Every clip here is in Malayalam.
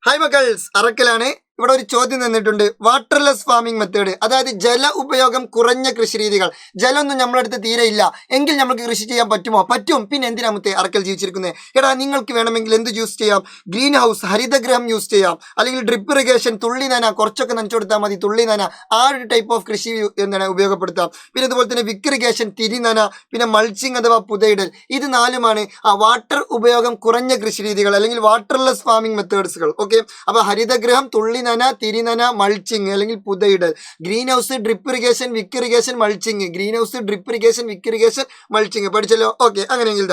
ഹായ് മക്കൾസ്, അറക്കലാണ്. ഇവിടെ ഒരു ചോദ്യം തന്നിട്ടുണ്ട്. വാട്ടർലെസ് ഫാമിംഗ് മെത്തേഡ്, അതായത് ജല ഉപയോഗം കുറഞ്ഞ കൃഷി രീതികൾ. ജലമൊന്നും നമ്മളടുത്ത് തീരെ ഇല്ല എങ്കിൽ നമുക്ക് കൃഷി ചെയ്യാൻ പറ്റുമോ? പറ്റും. പിന്നെ എന്തിനാമത്തെ അറക്കൽ ജീവിച്ചിരിക്കുന്നത്? എടാ, നിങ്ങൾക്ക് വേണമെങ്കിൽ എന്ത് യൂസ് ചെയ്യാം? ഗ്രീൻ ഹൗസ്, ഹരിതഗ്രഹം യൂസ് ചെയ്യാം. അല്ലെങ്കിൽ ഡ്രിപ്പ് ഇറിഗേഷൻ, തുള്ളി നന, കുറച്ചൊക്കെ നനച്ചു കൊടുത്താൽ മതി, തുള്ളി നന. ആ ഒരു ടൈപ്പ് ഓഫ് കൃഷി ഉപയോഗപ്പെടുത്താം. പിന്നെ അതുപോലെ തന്നെ വിക്ക് ഇറിഗേഷൻ, തിരി നന, പിന്നെ മൾച്ചിങ് അഥവാ പുതയിടൽ. ഇത് നാലുമാണ് വാട്ടർ ഉപയോഗം കുറഞ്ഞ കൃഷി രീതികൾ, അല്ലെങ്കിൽ വാട്ടർലെസ് ഫാമിംഗ് മെത്തേഡ്സുകൾ. ഓക്കെ, അപ്പൊ ഹരിതഗ്രഹം, തുള്ളി നന, തിരിനന, മൾച്ചിങ് അല്ലെങ്കിൽ പുതയിടൽ. Greenhouse, drip irrigation, wick irrigation, mulching. Greenhouse, drip irrigation, wick irrigation, mulching. പഠിച്ചല്ലോ? ഓക്കെ, അങ്ങനെയെങ്കിൽ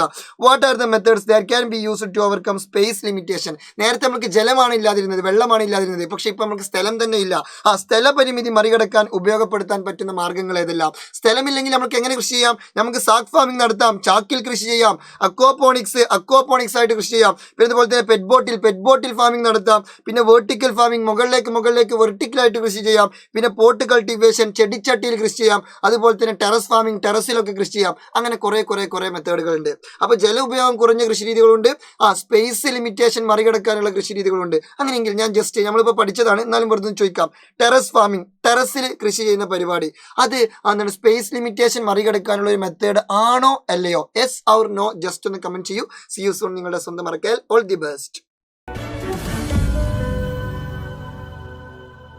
what are the methods that can be used to overcome space limitation? നേരത്തെ നമുക്ക് ജലമാണ് ഇല്ലാതിരുന്നത്, വെള്ളമാണ് ഇല്ലാതിരുന്നത്. പക്ഷെ ഇപ്പൊ നമുക്ക് സ്ഥലം തന്നെ ഇല്ല. ആ സ്ഥല പരിമിതി മറികടക്കാൻ ഉപയോഗപ്പെടുത്താൻ പറ്റുന്ന മാർഗ്ഗങ്ങൾ ഏതെല്ലാം? സ്ഥലമില്ലെങ്കിൽ നമുക്ക് എങ്ങനെ കൃഷി ചെയ്യാം? നമുക്ക് സാക്ക് ഫാമിംഗ് നടത്താം, ചാക്കിൽ കൃഷി ചെയ്യാം. അക്വാപോണിക്സ് ആയിട്ട് കൃഷി ചെയ്യാം. പിന്നെ അതുപോലെ തന്നെ പെറ്റ് ബോട്ടിൽ ഫാമിംഗ് നടത്താം. പിന്നെ വെർട്ടിക്കൽ ഫാമിംഗ്, മുകളിലേക്ക് വെർട്ടിക്കലായിട്ട് കൃഷി ചെയ്യാം. പിന്നെ പോട്ട് കൾട്ടിവേഷൻ, ചെടിച്ചട്ടിയിൽ കൃഷി ചെയ്യാം. അതുപോലെ തന്നെ ടെറസ് ഫാമിംഗ്, ടെറസിലൊക്കെ കൃഷി ചെയ്യാം. അങ്ങനെ കുറെ മെത്തേഡുകളുണ്ട്. അപ്പൊ ജല ഉപയോഗം കുറഞ്ഞ കൃഷി രീതികളുണ്ട്, സ്പേസ് ലിമിറ്റേഷൻ മറികടക്കാനുള്ള കൃഷി രീതികളുണ്ട്. അങ്ങനെയെങ്കിൽ ഞാൻ ജസ്റ്റ് നമ്മളിപ്പോൾ പഠിച്ചതാണ്, എന്നാലും വെറുതെ ചോദിക്കാം. ടെറസ് ഫാമിംഗ്, ടെറസിൽ കൃഷി ചെയ്യുന്ന പരിപാടി, അത് എന്താണ് സ്പേസ് ലിമിറ്റേഷൻ മറികടക്കാനുള്ള ഒരു മെത്തേഡ് ആണോ അല്ലയോ? യെസ് ഓർ നോ, ജസ്റ്റ് ഒന്ന് കമന്റ് ചെയ്യൂ. See you soon. നിങ്ങളുടെ സ്വന്തം അറക്കൽ. All the best.